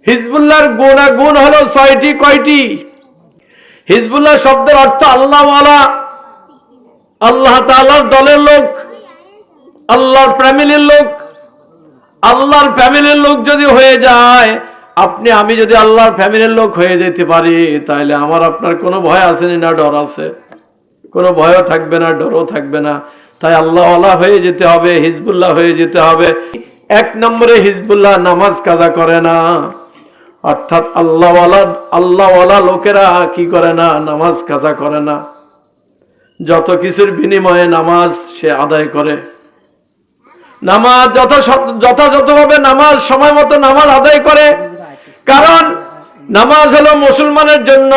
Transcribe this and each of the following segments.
হিজবুল্লাহর গুণ হলো 6টি। কয়টি? হিজবুল্লাহ শব্দের অর্থ আল্লাহওয়ালা, আল্লাহ তাআলার দলের লোক, আল্লাহর ফ্যামিলির লোক। আল্লাহর ফ্যামিলির লোক যদি হয়ে যায়, আপনি আমি যদি আল্লাহর ফ্যামিলির লোক হয়ে যেতে পারি, তাহলে আমার আপনার কোনো ভয় আছে না ডর আছে? কোনো ভয়ও থাকবে না, ডরও থাকবে না। তাই আল্লাহওয়ালা হয়ে যেতে হবে, হিজবুল্লাহ হয়ে যেতে হবে। 1 নম্বরে হিজবুল্লাহ নামাজ কাজা করে না, অর্থাৎ আল্লাহওয়ালা লোকেরা কি করে না? নামাজ কাজা করে না। যত কিছুর বিনিময়ে নামাজ সে আদায় করে। নামাজ যথাযথভাবে নামাজ সময় মতো নামাজ আদায় করে। কারণ নামাজ হলো মুসলমানের জন্য,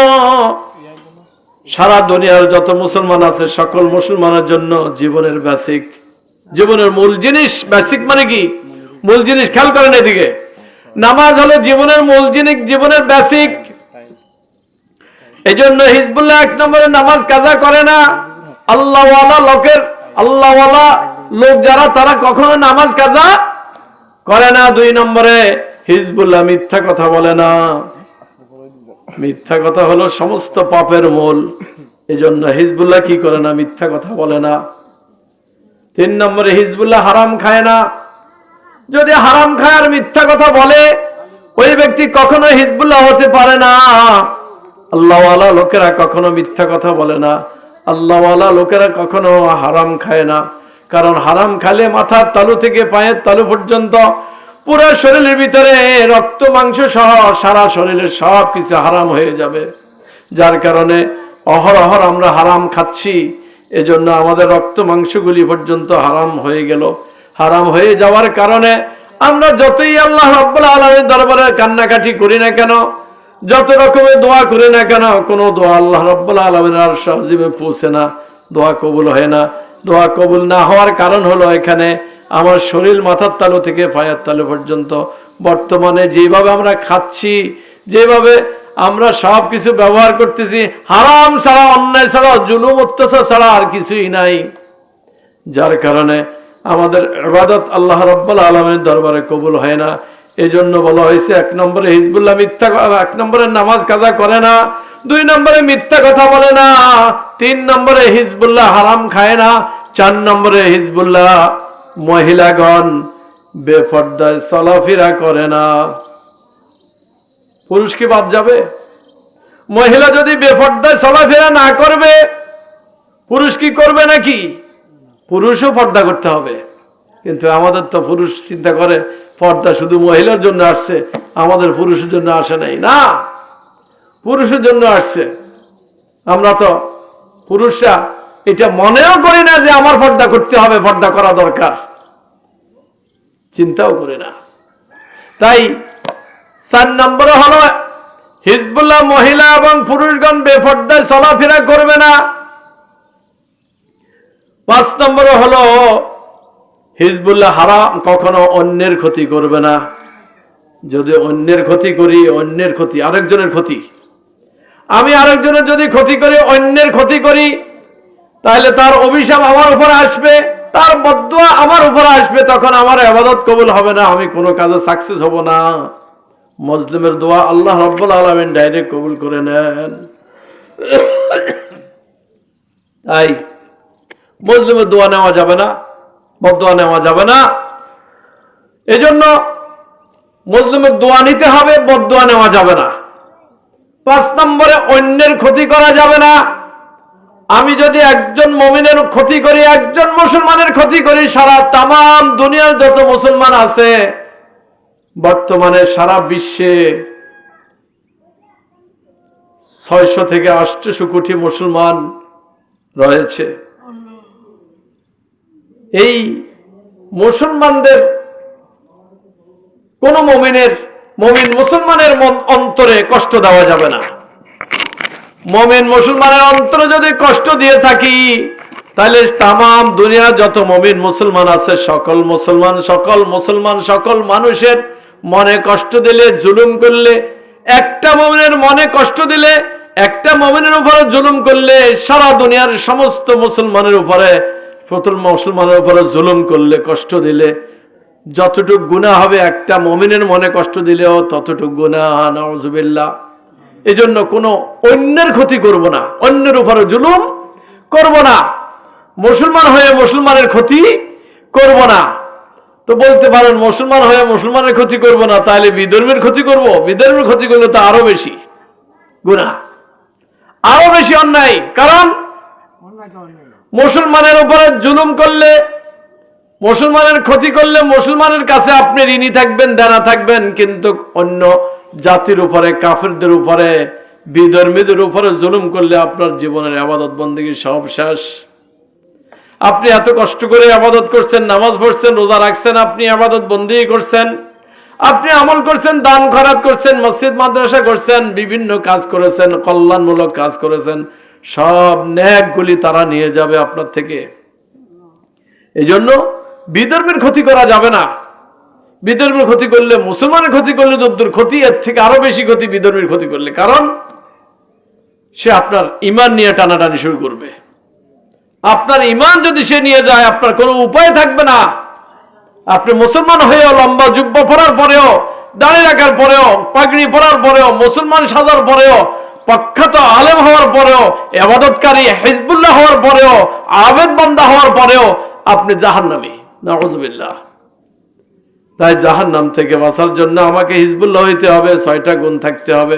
সারা দুনিয়ার যত মুসলমান আছে সকল মুসলমানের জন্য জীবনের বেসিক, জীবনের মূল জিনিস। বেসিক মানে কি? মূল জিনিস। খেয়াল করেন এদিকে, নামাজ হলো জীবনের মূল জিনিস, জীবনের বেসিক। এই জন্য হিজবুল্লাহ 1 নম্বরে নামাজ কাজা করে না। আল্লাহওয়ালা লোক যারা, তারা কখনো নামাজ কাজা করে না। 2 নম্বরে হিজবুল্লাহ মিথ্যা কথা বলে না। মিথ্যা কথা হলো সমস্ত পাপের মূল। এই জন্য হিজবুল্লাহ কি করে না? মিথ্যা কথা বলে না। 3 নম্বরে হিজবুল্লাহ হারাম খায় না। যদি হারাম খায় আর মিথ্যা কথা বলে, ওই ব্যক্তি কখনো হিজবুল্লাহ হতে পারে না। আল্লাহওয়ালা লোকেরা কখনো মিথ্যা কথা বলে না, আল্লাহওয়ালা লোকেরা কখনো হারাম খায় না। কারণ হারাম খালে মাথার তালু থেকে পায়ের তালু পর্যন্ত পুরো শরীরের ভিতরে রক্ত মাংস সহ সারা শরীরের সব কিছু হারাম হয়ে যাবে। যার কারণে অহরহ আমরা হারাম খাচ্ছি। এজন্য আমাদের রক্ত মাংসগুলি পর্যন্ত হারাম হয়ে গেল। হারাম হয়ে যাওয়ার কারণে আমরা যতই আল্লাহ রাব্বুল আলামিনের দরবারে কান্নাকাটি করি না কেন, যত রকমের দোয়া করি না কেন, কোনো দোয়া আল্লাহ রাব্বুল আলামিনের আরশ আজিমে পৌঁছে না, দোয়া কবুল হয় না। দোয়া কবুল না হওয়ার কারণ হলো এখানে আমার শরীর মাথার তালু থেকে পায়ের তালু পর্যন্ত বর্তমানে যেভাবে আমরা খাচ্ছি, যেভাবে আমরা সব কিছু ব্যবহার করতেছি, হারাম ছাড়া, অন্যায় ছাড়া, জুলুম অত্যাচার ছাড়া আর কিছুই নাই। যার কারণে আমাদের ইবাদত আল্লাহ রাব্বুল আলামিনের দরবারে কবুল হয় না। এই জন্য বলা হয়েছে 1 নম্বরে হিজবুল্লাহ মিথ্যা, 1 নম্বরে নামাজ কাজা করে না, 2 নম্বরে মিথ্যা কথা বলে না, 3 নম্বরে হিজবুল্লাহ হারাম খায় না, 4 নম্বরে হিজবুল্লাহ মহিলাগণ বেপর্দায় চলাফেরা করে না। পুরুষ কি বাদ যাবে? মহিলা যদি বেপর্দায় চলাফেরা না করবে, পুরুষ কি করবে নাকি? পুরুষও পর্দা করতে হবে। কিন্তু আমাদের তো পুরুষ চিন্তা করে পর্দা শুধু মহিলার জন্য আসছে, আমাদের পুরুষের জন্য আসে নাই। না, পুরুষের জন্য আসছে। আমরা তো পুরুষরা এটা মনেও করি না যে আমার পর্দা করতে হবে, পর্দা করা দরকার, চিন্তাও করি না। তাই 4 নম্বরে হলো হিজবুল্লাহ মহিলা এবং পুরুষগণ বেপর্দায় চলাফেরা করবে না। 5 নম্বরে হলো হিজবুল্লাহ হারাম, কখনো অন্যের ক্ষতি করবে না। যদি অন্যের ক্ষতি করি, অন্যের ক্ষতি আরেকজনের ক্ষতি, আমি আরেকজনের যদি ক্ষতি করি, অন্যের ক্ষতি করি, তাহলে তার অভিশাপ আমার উপরে আসবে, তার বদদুয়া আমার উপরে আসবে। তখন আমার ইবাদত কবুল হবে না, আমি কোনো কাজে সাকসেস হব না। মুসলিমের দোয়া আল্লাহ রাব্বুল আলামিন ডাইরেক্ট কবুল করে নেন। তাই মুসলিমের দোয়া নেওয়া যাবে না, বদদুয়া নেওয়া যাবে না। এজন্য মুসলিমের দোয়া নিতে হবে, বদদুয়া নেওয়া যাবে না। 5 নম্বরে অন্যের ক্ষতি করা যাবে না। আমি যদি একজন মুমিনের ক্ষতি করি, একজন মুসলমানের ক্ষতি করি, সারা তামাম দুনিয়ার যত মুসলমান আছে, বর্তমানে সারা বিশ্বে 600 থেকে 800 কোটি মুসলমান রয়েছে। এই মুসলমানদের কোন মুমিন মুসলমানের অন্তরে কষ্ট দেওয়া যাবে না। মুমিন মুসলমানের অন্তরে যদি কষ্ট দিয়ে থাকি, তাহলে তামাম দুনিয়া যত মুমিন মুসলমান আছে, সকল মানুষের মনে কষ্ট দিলে, জুলুম করলে, একটা মুমিনের মনে কষ্ট দিলে, একটা মুমিনের উপরে জুলুম করলে, সারা দুনিয়ার সমস্ত মুসলমানের উপরে, প্রথম মুসলমানের উপরে জুলুম করলে, কষ্ট দিলে, যতটুক গুনাহ হবে একটা মুমিনের মনে কষ্ট দিলেও ততটুক গুনাহ, নাউযুবিল্লাহ। এজন্য কোনো অন্যের ক্ষতি করব না, অন্যের উপরে জুলুম করব না, মুসলমান হয়ে মুসলমানের ক্ষতি করব না। তো বলতে পারেন মুসলমান হয়ে মুসলমানের ক্ষতি করব না, তাহলে বিধর্মীর ক্ষতি করব? বিধর্মীর ক্ষতি করলে তো আরো বেশি গুনাহ, আরো বেশি অন্যায়। কারণ মুসলমানের উপরে জুলুম করলে, মুসলমানের ক্ষতি করলে মুসলমানের কাছে আপনি ঋণী থাকবেন, দেনা থাকবেন, কিন্তু অন্য জাতির উপরে, কাফিরদের উপরে, বিধর্মীদের উপরে জুলুম করলে আপনার জীবনের ইবাদত বন্দেগী সব শেষ। আপনি এত কষ্ট করে ইবাদত করছেন, নামাজ পড়ছেন, রোজা রাখছেন, আপনি ইবাদত বন্দেগী করছেন, আপনি আমল করছেন, দান খয়রাত করছেন, মসজিদ মাদ্রাসা করছেন, বিভিন্ন কাজ করেছেন, কল্যাণমূলক কাজ করেছেন, সব নেকগুলি তারা নিয়ে যাবে আপনার থেকে। এজন্য বিধর্মের ক্ষতি করা যাবে না। বিধর্মের ক্ষতি করলে, মুসলমানের ক্ষতি করলে যদ্দূর ক্ষতি, এর থেকে আরো বেশি ক্ষতি বিধর্মের ক্ষতি করলে। কারণ সে আপনার ঈমান নিয়ে টানাটানি শুরু করবে। আপনার ঈমান যদি সে নিয়ে যায়, আপনার কোনো উপায় থাকবে না। আপনি মুসলমান হয়েও, লম্বা জুব্বা পরার পরেও, দাড়ি রাখার পরেও, পাগড়ি পরার পরেও, মুসলমান সাজার পরেও, প্রখ্যাত আলেম হওয়ার পরেও, ইবাদতকারী হিজবুল্লাহ হওয়ার পরেও, আবেদ বান্দা হওয়ার পরেও আপনি জাহান্নামী, নাউযুবিল্লাহ। তাই জাহান্নাম থেকে বাঁচার জন্য আমাকে হিজবুল্লাহ হইতে হবে, 6টা গুণ থাকতে হবে।